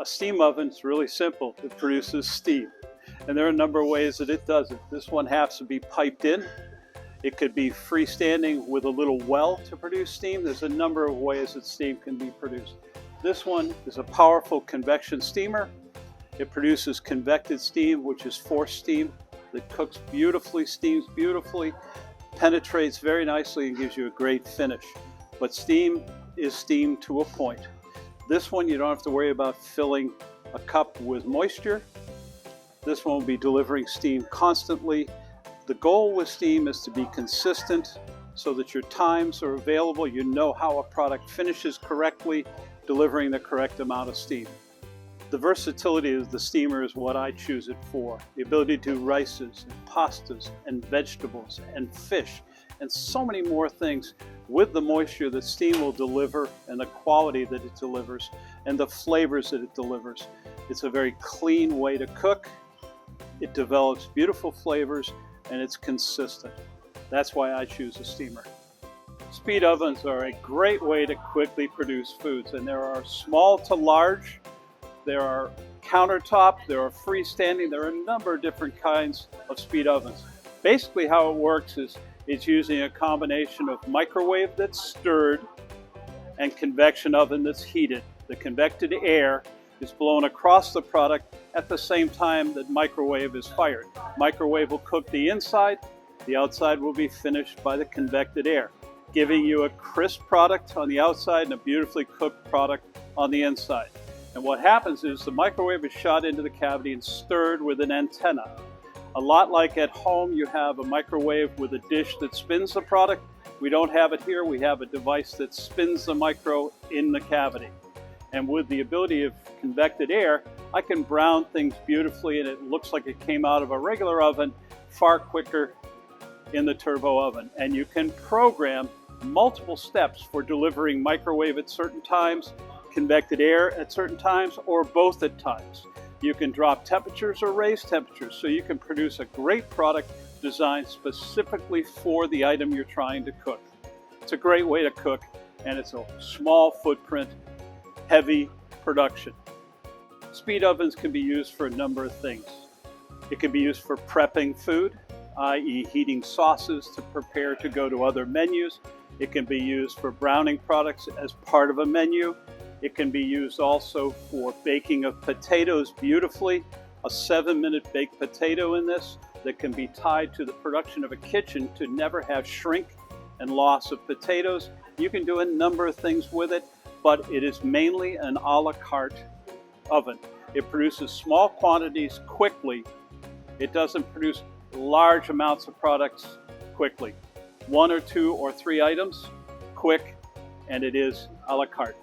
A steam oven is really simple. It produces steam. And there are a number of ways that it does it. This one has to be piped in. It could be freestanding with a little well to produce steam. There's a number of ways that steam can be produced. This one is a powerful convection steamer. It produces convected steam, which is forced steam that cooks beautifully, steams beautifully, penetrates very nicely, and gives you a great finish. But steam is steam to a point. This one, you don't have to worry about filling a cup with moisture. This one will be delivering steam constantly. The goal with steam is to be consistent so that your times are available. You know how a product finishes correctly, delivering the correct amount of steam. The versatility of the steamer is what I choose it for. The ability to do rices and pastas and vegetables and fish and so many more things with the moisture that steam will deliver and the quality that it delivers and the flavors that it delivers. It's a very clean way to cook. It develops beautiful flavors and it's consistent. That's why I choose a steamer. Speed ovens are a great way to quickly produce foods, and there are small to large, there are countertop, there are freestanding, there are a number of different kinds of speed ovens. Basically how it works is it's using a combination of microwave that's stirred and convection oven that's heated. The convected air is blown across the product at the same time that microwave is fired. Microwave will cook the inside, the outside will be finished by the convected air, giving you a crisp product on the outside and a beautifully cooked product on the inside. And what happens is the microwave is shot into the cavity and stirred with an antenna. A lot like at home, you have a microwave with a dish that spins the product. We don't have it here. We have a device that spins the micro in the cavity. And with the ability of convected air, I can brown things beautifully and it looks like it came out of a regular oven far quicker in the turbo oven. And you can program multiple steps for delivering microwave at certain times, convected air at certain times, or both at times. You can drop temperatures or raise temperatures, so you can produce a great product designed specifically for the item you're trying to cook. It's a great way to cook, and it's a small footprint, heavy production. Speed ovens can be used for a number of things. It can be used for prepping food, i.e. heating sauces to prepare to go to other menus. It can be used for browning products as part of a menu. It can be used also for baking of potatoes beautifully. A 7-minute baked potato in this that can be tied to the production of a kitchen to never have shrink and loss of potatoes. You can do a number of things with it, but it is mainly an a la carte oven. It produces small quantities quickly. It doesn't produce large amounts of products quickly. 1 or 2 or 3 items, quick, and it is a la carte.